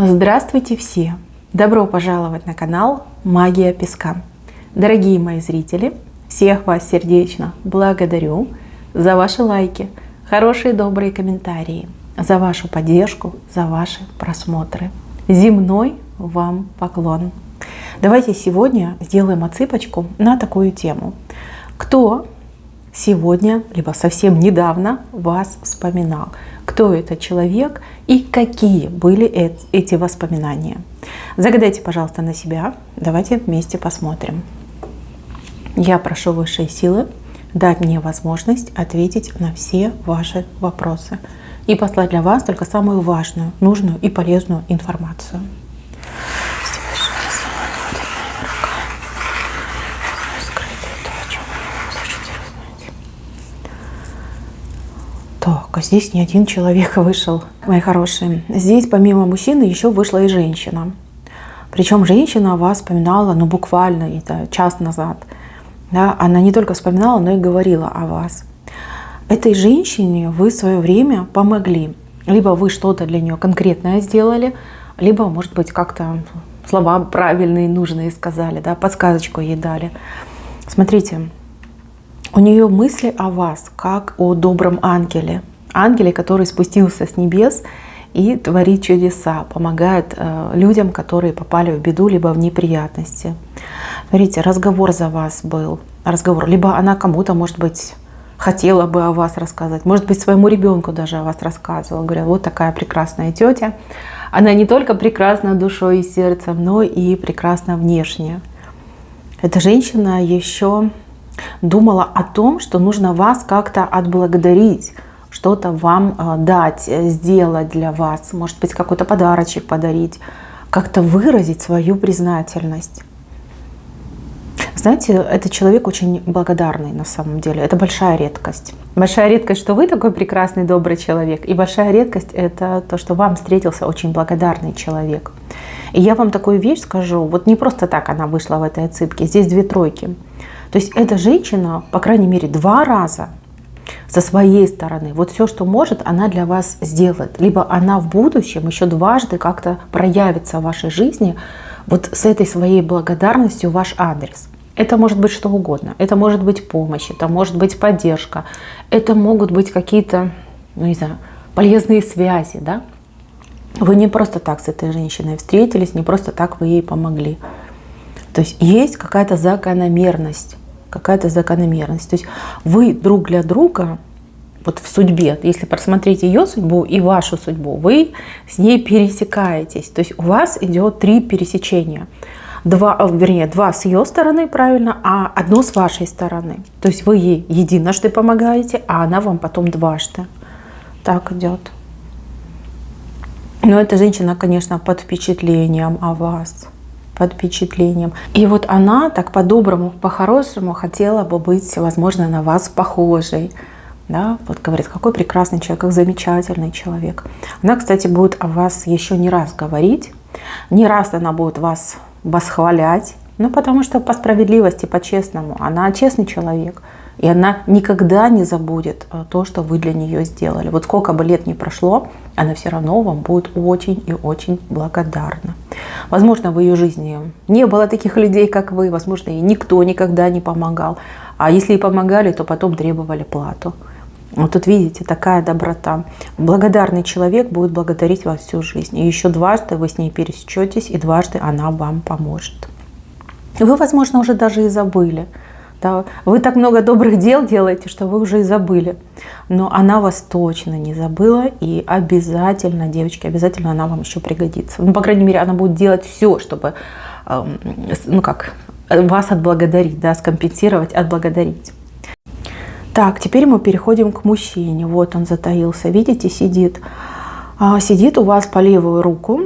Здравствуйте все! Добро пожаловать на канал Магия Песка. Дорогие мои зрители, всех вас сердечно благодарю за ваши лайки, хорошие добрые комментарии, за вашу поддержку, за ваши просмотры. Земной вам поклон! Давайте сегодня сделаем отсыпочку на такую тему. Кто сегодня, либо совсем недавно вас вспоминал? Кто этот человек и какие были эти воспоминания? Загадайте, пожалуйста, на себя. Давайте вместе посмотрим. Я прошу высшие силы дать мне возможность ответить на все ваши вопросы и послать для вас только самую важную, нужную и полезную информацию. Так, а здесь не один человек вышел, мои хорошие. Здесь помимо мужчины еще вышла и женщина. Причем женщина вас вспоминала, буквально это час назад. Да, она не только вспоминала, но и говорила о вас. Этой женщине вы в свое время помогли. Либо вы что-то для нее конкретное сделали, либо, может быть, как-то слова правильные, нужные сказали, да, подсказочку ей дали. Смотрите. У нее мысли о вас, как о добром ангеле. Ангеле, который спустился с небес и творит чудеса, помогает людям, которые попали в беду, либо в неприятности. Смотрите, разговор за вас был. Разговор. Либо она кому-то, может быть, хотела бы о вас рассказать. Может быть, своему ребенку даже о вас рассказывала. Говорят, вот такая прекрасная тетя. Она не только прекрасна душой и сердцем, но и прекрасна внешне. Эта женщина еще думала о том, что нужно вас как-то отблагодарить, что-то вам дать, сделать для вас, может быть, какой-то подарочек подарить, как-то выразить свою признательность. Знаете, этот человек очень благодарный на самом деле. Это большая редкость. Большая редкость, что вы такой прекрасный, добрый человек. И большая редкость — это то, что вам встретился очень благодарный человек. И я вам такую вещь скажу. Вот не просто так она вышла в этой отсыпке. Здесь 2 тройки. То есть эта женщина, по крайней мере, 2 раза со своей стороны, вот все, что может, она для вас сделает. Либо она в будущем еще дважды как-то проявится в вашей жизни вот с этой своей благодарностью в ваш адрес. Это может быть что угодно. Это может быть помощь, это может быть поддержка, это могут быть какие-то, не знаю, полезные связи, да? Вы не просто так с этой женщиной встретились, не просто так вы ей помогли. То есть есть какая-то закономерность. Какая-то закономерность. То есть вы друг для друга вот в судьбе, если просмотреть ее судьбу и вашу судьбу, вы с ней пересекаетесь. То есть у вас идет 3 пересечения. 2 с ее стороны, правильно, а 1 с вашей стороны. То есть вы ей единожды помогаете, а она вам потом дважды. Так идет. Но эта женщина, конечно, под впечатлением о вас. Под впечатлением. И вот она так по-доброму, по-хорошему хотела бы быть, возможно, на вас похожей. Да? Вот говорит, какой прекрасный человек, как замечательный человек. Она, кстати, будет о вас еще не раз говорить. Не раз она будет вас восхвалять. Потому что по справедливости, по-честному, она честный человек. И она никогда не забудет то, что вы для нее сделали. Вот сколько бы лет ни прошло, она все равно вам будет очень и очень благодарна. Возможно, в ее жизни не было таких людей, как вы. Возможно, ей никто никогда не помогал. А если и помогали, то потом требовали плату. Вот тут видите, такая доброта. Благодарный человек будет благодарить вас всю жизнь. И еще дважды вы с ней пересечетесь, и дважды она вам поможет. Вы, возможно, уже даже и забыли. Да, вы так много добрых дел делаете, что вы уже и забыли. Но она вас точно не забыла. И обязательно, девочки, обязательно она вам еще пригодится. По крайней мере, она будет делать все, чтобы вас отблагодарить, да, скомпенсировать, отблагодарить. Так, теперь мы переходим к мужчине. Вот он затаился. Видите, сидит. Сидит у вас по левую руку.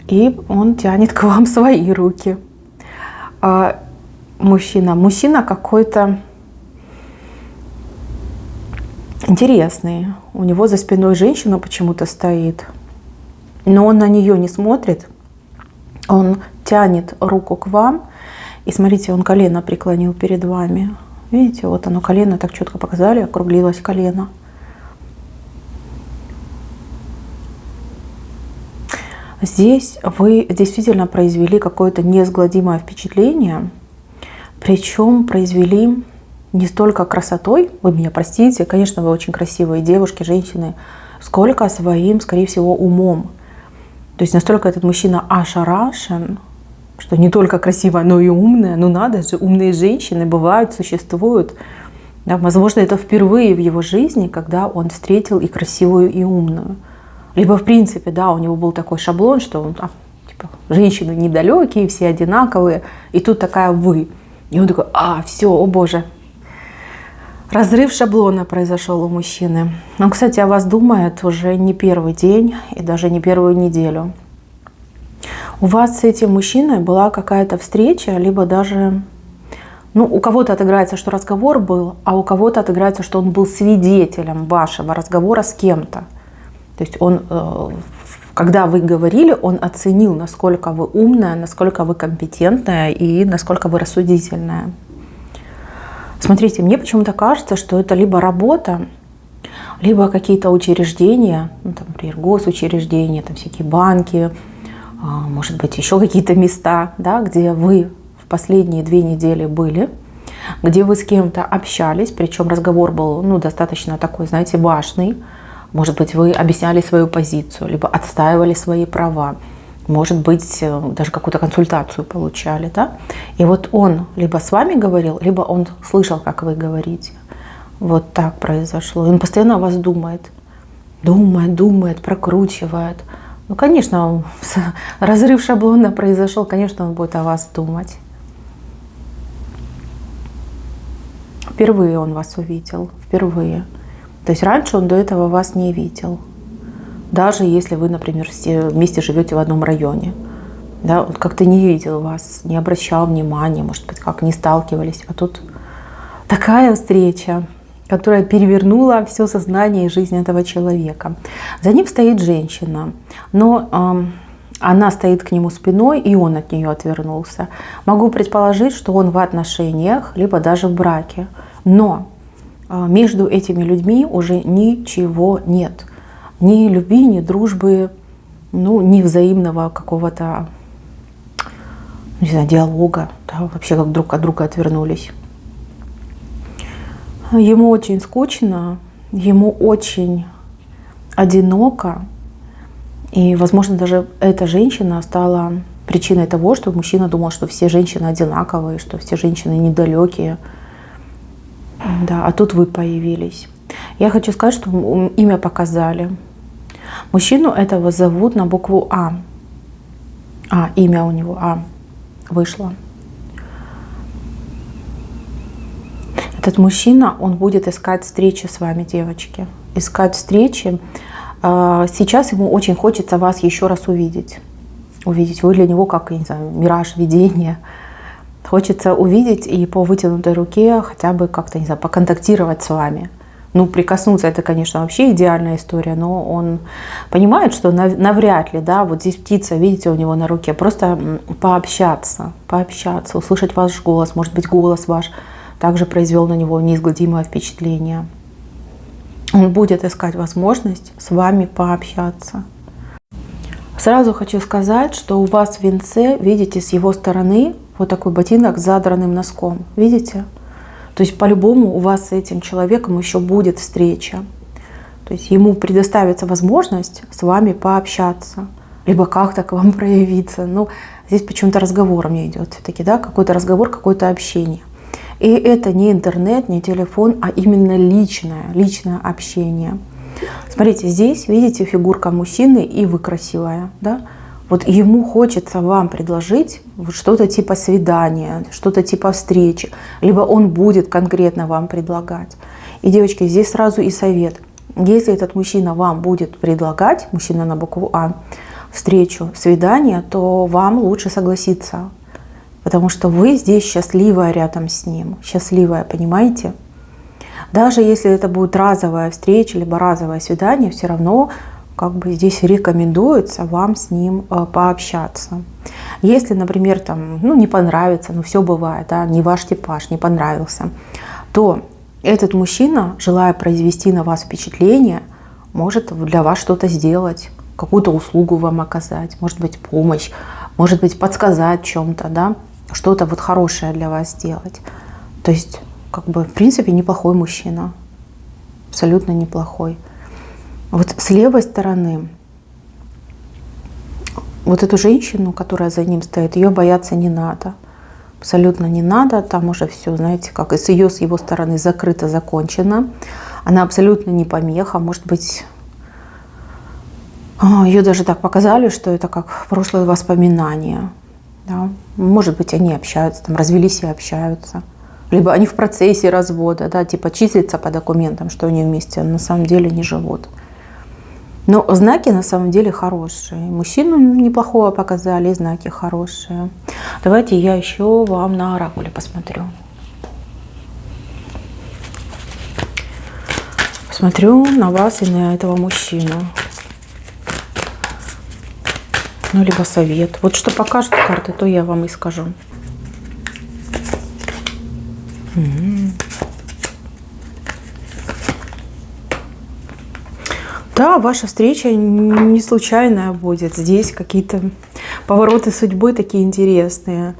И он тянет к вам свои руки. Мужчина какой-то интересный. У него за спиной женщина почему-то стоит. Но он на нее не смотрит. Он тянет руку к вам. И смотрите, он колено преклонил перед вами. Видите, вот оно колено так четко показали, округлилось колено. Здесь вы действительно произвели какое-то неизгладимое впечатление, причем произвели не столько красотой, вы меня простите, конечно, вы очень красивые девушки, женщины, сколько своим, скорее всего, умом. То есть настолько этот мужчина ошарашен, что не только красивая, но и умная. Ну надо же, умные женщины бывают, существуют. Да, возможно, это впервые в его жизни, когда он встретил и красивую, и умную. Либо, в принципе, да, у него был такой шаблон, что типа, женщины недалекие, все одинаковые, и тут такая вы. И он такой, все, о боже. Разрыв шаблона произошел у мужчины. Он, кстати, о вас думает уже не первый день и даже не первую неделю. У вас с этим мужчиной была какая-то встреча, либо даже, у кого-то отыграется, что разговор был, а у кого-то отыграется, что он был свидетелем вашего разговора с кем-то. То есть он, когда вы говорили, он оценил, насколько вы умная, насколько вы компетентная и насколько вы рассудительная. Смотрите, мне почему-то кажется, что это либо работа, либо какие-то учреждения, например, госучреждения, всякие банки, может быть, еще какие-то места, да, где вы в последние 2 недели были, где вы с кем-то общались, причем разговор был достаточно такой, знаете, важный. Может быть, вы объясняли свою позицию, либо отстаивали свои права. Может быть, даже какую-то консультацию получали. Да? И вот он либо с вами говорил, либо он слышал, как вы говорите. Вот так произошло. И он постоянно о вас думает. Думает, прокручивает. Конечно, разрыв шаблона произошел, конечно, он будет о вас думать. Впервые он вас увидел, впервые. То есть раньше он до этого вас не видел. Даже если вы, например, все вместе живете в одном районе. Да, он как-то не видел вас, не обращал внимания, может быть, как не сталкивались. А тут такая встреча, которая перевернула все сознание и жизнь этого человека. За ним стоит женщина, но она стоит к нему спиной, и он от нее отвернулся. Могу предположить, что он в отношениях, либо даже в браке. Но между этими людьми уже ничего нет. Ни любви, ни дружбы, ни взаимного какого-то, не знаю, диалога. Да, вообще как друг от друга отвернулись. Ему очень скучно, ему очень одиноко. И, возможно, даже эта женщина стала причиной того, что мужчина думал, что все женщины одинаковые, что все женщины недалекие. Да, а тут вы появились. Я хочу сказать, что имя показали. Мужчину этого зовут на букву А. Имя у него А вышло. Этот мужчина, он будет искать встречи с вами, девочки. Искать встречи. Сейчас ему очень хочется вас еще раз увидеть. Увидеть. Вы для него как, я не знаю, мираж, видение. Хочется увидеть и по вытянутой руке хотя бы как-то, не знаю, поконтактировать с вами. Прикоснуться — это, конечно, вообще идеальная история, но он понимает, что навряд ли, да, вот здесь птица, видите, у него на руке, просто пообщаться, услышать ваш голос, может быть, голос ваш также произвел на него неизгладимое впечатление. Он будет искать возможность с вами пообщаться. Сразу хочу сказать, что у вас в венце, видите, с его стороны вот такой ботинок с задранным носком, видите? То есть по-любому у вас с этим человеком еще будет встреча. То есть ему предоставится возможность с вами пообщаться, либо как-то к вам проявиться. Здесь почему-то разговор мне идет все-таки, да, какой-то разговор, какое-то общение. И это не интернет, не телефон, а именно личное общение. Смотрите, здесь, видите, фигурка мужчины, и вы красивая, да? Вот ему хочется вам предложить что-то типа свидания, что-то типа встречи, либо он будет конкретно вам предлагать. И, девочки, здесь сразу и совет. Если этот мужчина вам будет предлагать, мужчина на букву А, встречу, свидание, то вам лучше согласиться. Потому что вы здесь счастливая рядом с ним. Счастливая, понимаете? Даже если это будет разовая встреча, либо разовое свидание, все равно здесь рекомендуется вам с ним пообщаться. Если, например, не понравится, все бывает, да, не ваш типаж, не понравился, то этот мужчина, желая произвести на вас впечатление, может для вас что-то сделать. какую-то услугу вам оказать, может быть, помощь, может быть, подсказать в чем-то, да, что-то вот хорошее для вас сделать. То есть, как бы, в принципе, неплохой мужчина. Абсолютно неплохой. Вот с левой стороны, вот эту женщину, которая за ним стоит, ее бояться не надо. Абсолютно не надо. Там уже все, знаете, как и с его стороны закрыто, закончено. Она абсолютно не помеха. Может быть, ее даже так показали, что это как прошлое воспоминание. Да? Может быть, они общаются, там, развелись и общаются. Либо они в процессе развода, да, типа числятся по документам, что они вместе, а на самом деле не живут. Но знаки на самом деле хорошие. Мужчину неплохого показали, и знаки хорошие. Давайте я еще вам на оракуле посмотрю. Посмотрю на вас и на этого мужчину. Ну, либо совет. Вот что покажут карты, то я вам и скажу. Да, ваша встреча не случайная будет. Здесь какие-то повороты судьбы такие интересные.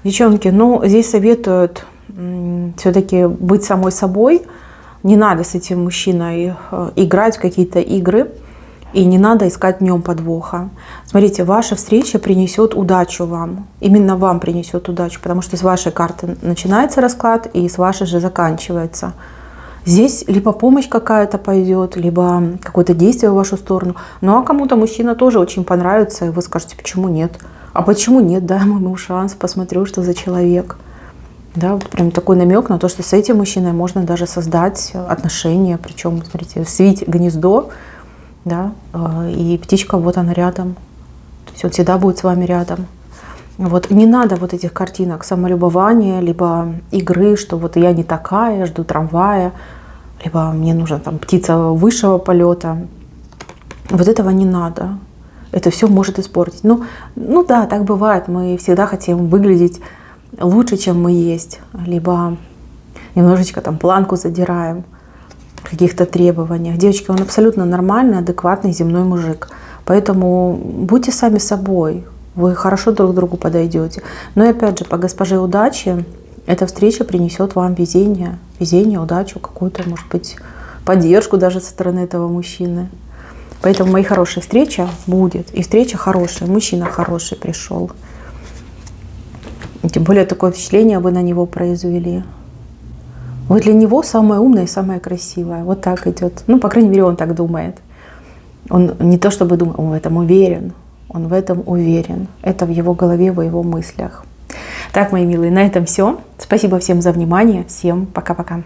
Девчонки, ну, здесь советуют все-таки быть самой собой. Не надо с этим мужчиной играть в какие-то игры. И не надо искать в нем подвоха. Смотрите, ваша встреча принесет удачу вам. Именно вам принесет удачу, потому что с вашей карты начинается расклад, и с вашей же заканчивается. Здесь либо помощь какая-то пойдет, либо какое-то действие в вашу сторону. Ну а кому-то мужчина тоже очень понравится, и вы скажете, почему нет? А почему нет? Дай ему шанс, посмотрю, что за человек. Да, вот прям такой намек на то, что с этим мужчиной можно даже создать отношения. Причем, смотрите, свить гнездо. Да, и птичка, вот она рядом. То есть он всегда будет с вами рядом. Вот не надо вот этих картинок самолюбования, либо игры, что вот я не такая, жду трамвая, либо мне нужна там птица высшего полета. Вот этого не надо. Это все может испортить. Ну да, так бывает. Мы всегда хотим выглядеть лучше, чем мы есть. Либо немножечко там планку задираем. Каких-то требованиях. Девочки, он абсолютно нормальный, адекватный земной мужик. Поэтому будьте сами собой. Вы хорошо друг к другу подойдете. Но и опять же, по госпоже удачи, эта встреча принесет вам везение. Везение, удачу, какую-то, может быть, поддержку даже со стороны этого мужчины. Поэтому, мои хорошие, встреча будет. И встреча хорошая. Мужчина хороший пришел. Тем более, такое впечатление вы на него произвели. Вы для него самая умная и самая красивая. Вот так идет. Ну, по крайней мере, он так думает. Он не то чтобы думает, он в этом уверен. Он в этом уверен. Это в его голове, в его мыслях. Так, мои милые, на этом все. Спасибо всем за внимание. Всем пока-пока.